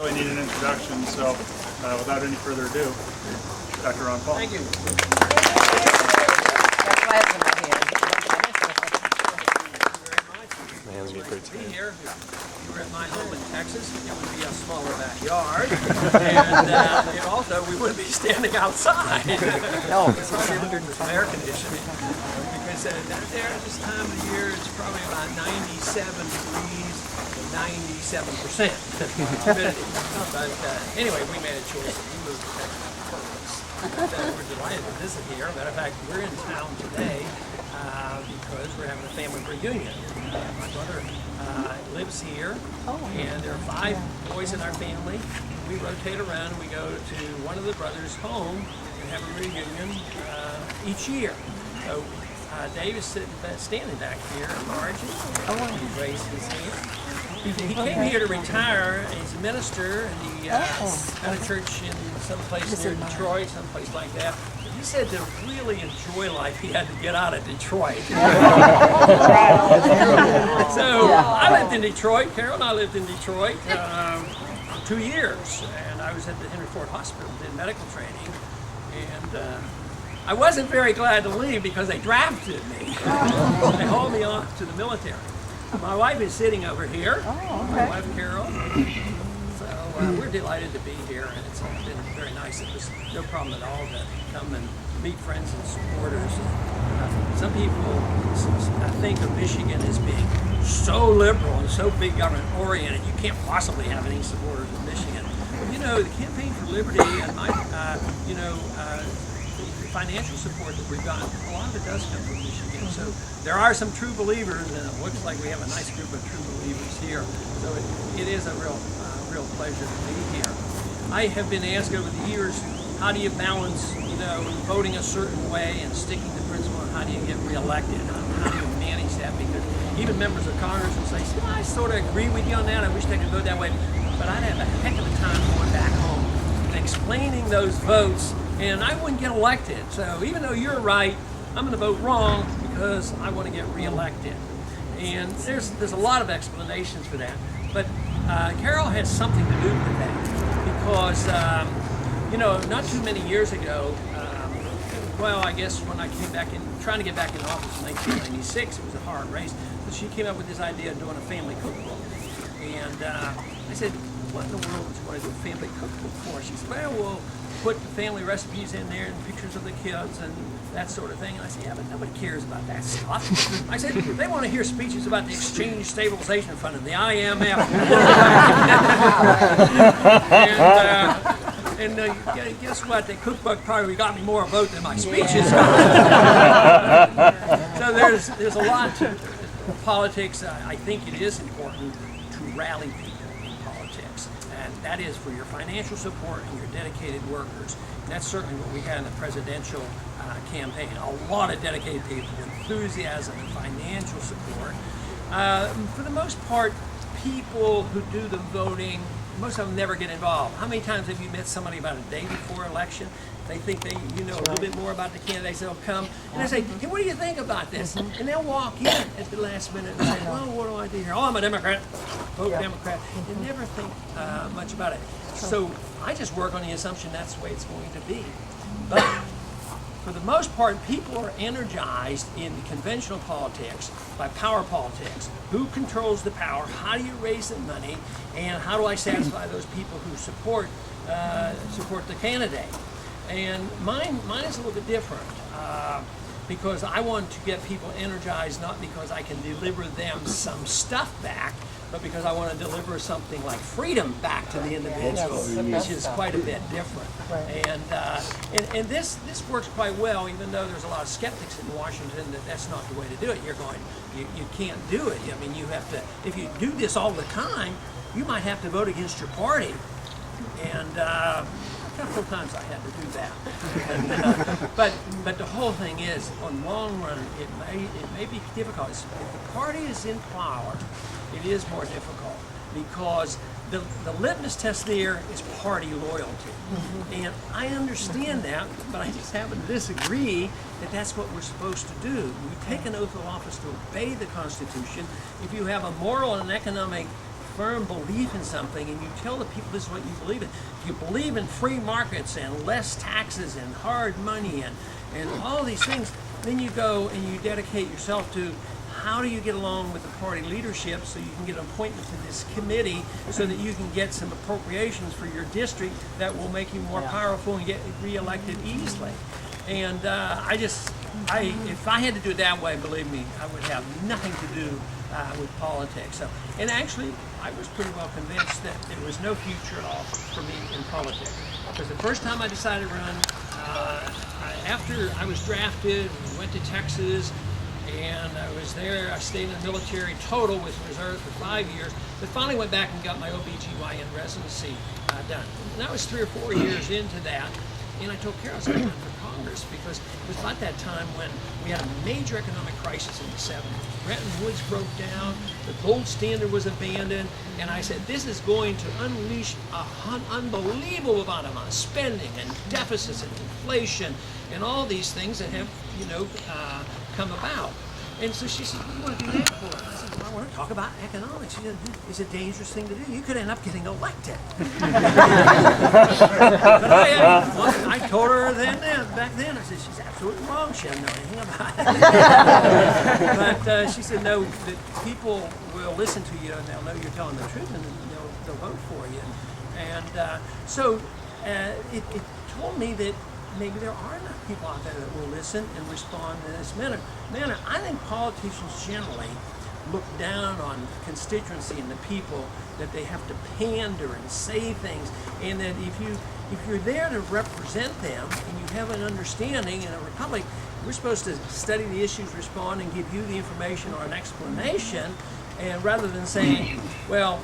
Really need an introduction, so without any further ado, Dr. Ron Paul. Thank you. It's great to be here. If you were at my home in Texas, it would be a smaller backyard, and also we wouldn't be standing outside. No, it's probably under some air conditioning because down there at this time of the year, it's probably about 97 degrees, 97% humidity. But anyway, we made a choice and we moved to Texas on purpose. We're delighted to visit here. Matter of fact, we're in town today because we're having a family reunion. My brother lives here, and there are 5 boys in our family. We rotate around and we go to one of the brothers' home and have a reunion each year. So Dave is standing back here, Margie. He raised his hand. He came here to retire. He's a minister, and he had a church in some place near Detroit, someplace like that. He said to really enjoy life, he had to get out of Detroit. So I lived in Detroit. Carol and I lived in Detroit 2 years, and I was at the Henry Ford Hospital, did medical training, and I wasn't very glad to leave because they drafted me. They hauled me off to the military. My wife is sitting over here. My wife Carol. So we're delighted to be here, and it's been very nice. It was no problem at all to come and meet friends and supporters. Some people think of Michigan as being so liberal and so big government oriented. You can't possibly have any supporters of Michigan. But you know, the Campaign for Liberty and my, the financial support that we've gotten, a lot of it does come from Michigan. So there are some true believers, and it looks like we have a nice group of true believers here. So it is a real pleasure to be here. I have been asked over the years, how do you balance, voting a certain way and sticking to principle, and how do you get reelected? How do you manage that? Because even members of Congress will say, I sort of agree with you on that. I wish I could vote that way. But I'd have a heck of a time going back home and explaining those votes, and I wouldn't get elected. So even though you're right, I'm going to vote wrong because I want to get reelected. And there's a lot of explanations for that. But Carol has something to do with that because, not too many years ago, I guess when I came back in, trying to get back in office in 1996, it was a hard race, but she came up with this idea of doing a family cookbook. And I said, what in the world would you want to do a family cookbook for? She said, we'll put the family recipes in there and pictures of the kids and that sort of thing. And I said, yeah, but nobody cares about that stuff. I said, they want to hear speeches about the Exchange Stabilization Fund and the IMF. And guess what? The cookbook probably got me more vote than my speeches. So there's a lot to politics. I think it is important to rally people in politics. And that is for your financial support and your dedicated workers. And that's certainly what we had in the presidential campaign. A lot of dedicated people, enthusiasm and financial support. For the most part, people who do the voting, most of them never get involved. How many times have you met somebody about a day before election? They think you know a little bit more about the candidates. They'll come and they say, hey, what do you think about this? And they'll walk in at the last minute and say, well, what do I do here? Oh, I'm a Democrat. Vote Democrat. They never think much about it. So I just work on the assumption that's the way it's going to be. But for the most part, people are energized in the conventional politics by power politics. Who controls the power? How do you raise the money? And how do I satisfy those people who support the candidate? And mine is a little bit different because I want to get people energized not because I can deliver them some stuff back, but because I want to deliver something like freedom back to the individual, which is quite a bit different. Right. And this works quite well, even though there's a lot of skeptics in Washington that that's not the way to do it. You're going, you can't do it. I mean, you have to, if you do this all the time, you might have to vote against your party. And a couple of times I had to do that. And, but the whole thing is, on long run, it may be difficult. If the party is in power, it is more difficult because the litmus test there is party loyalty. And I understand that, but I just happen to disagree that that's what we're supposed to do. We take an oath of office to obey the Constitution. If you have a moral and economic firm belief in something and you tell the people this is what you believe in, if you believe in free markets and less taxes and hard money and all these things, then you go and you dedicate yourself to how do you get along with the party leadership so you can get an appointment to this committee so that you can get some appropriations for your district that will make you more powerful and get reelected easily. And if I had to do it that way, believe me, I would have nothing to do with politics. So, and actually, I was pretty well convinced that there was no future at all for me in politics. Because the first time I decided to run, after I was drafted, we went to Texas, and I was there. I stayed in the military total with reserve for 5 years, but finally went back and got my OBGYN residency done. And that was 3 or 4 years into that, and I told Carol I was going to run for Congress because it was about that time when we had a major economic crisis in the 70s. Bretton Woods broke down, the gold standard was abandoned, and I said, this is going to unleash an unbelievable amount of spending and deficits and inflation and all these things that have, come about. And so she said, what do you want to do that for? I said, well, I want to talk about economics. She said, it's a dangerous thing to do. You could end up getting elected. But I told her back then, I said, she's absolutely wrong. She doesn't know anything about it. But she said, no, that people will listen to you and they'll know you're telling the truth and they'll vote for you. And so it told me that maybe there are enough people out there that will listen and respond in this manner. I think politicians generally look down on constituency and the people, that they have to pander and say things, and that if you're there to represent them and you have an understanding in a republic, we're supposed to study the issues, respond, and give you the information or an explanation, and rather than saying, well,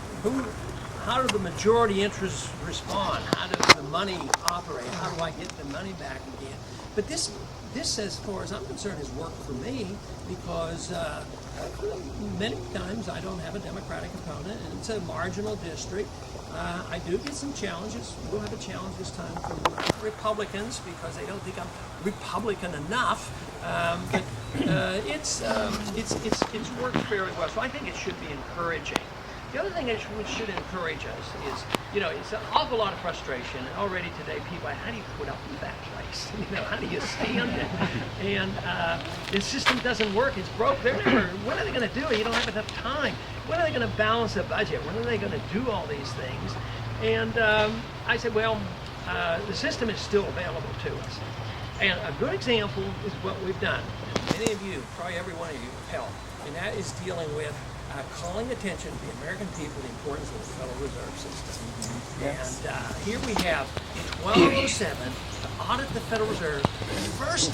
how do the majority interests respond? How does the money operate? How do I get the money back again? But this, as far as I'm concerned, has worked for me because many times I don't have a Democratic opponent, and it's a marginal district. I do get some challenges. We'll have a challenge this time from Republicans because they don't think I'm Republican enough. But it's worked fairly well. So I think it should be encouraging. The other thing that should encourage us is, it's an awful lot of frustration. And already today, people are, how do you put up with that place? How do you stand it? And the system doesn't work. It's broke. When are they going to do it? You don't have enough time. When are they going to balance a budget? When are they going to do all these things? And I said, well, the system is still available to us. And a good example is what we've done. And many of you, probably every one of you, have helped. And that is dealing with calling attention to the American people the importance of the Federal Reserve System. Yes. And here we have 1207 to audit the Federal Reserve. The first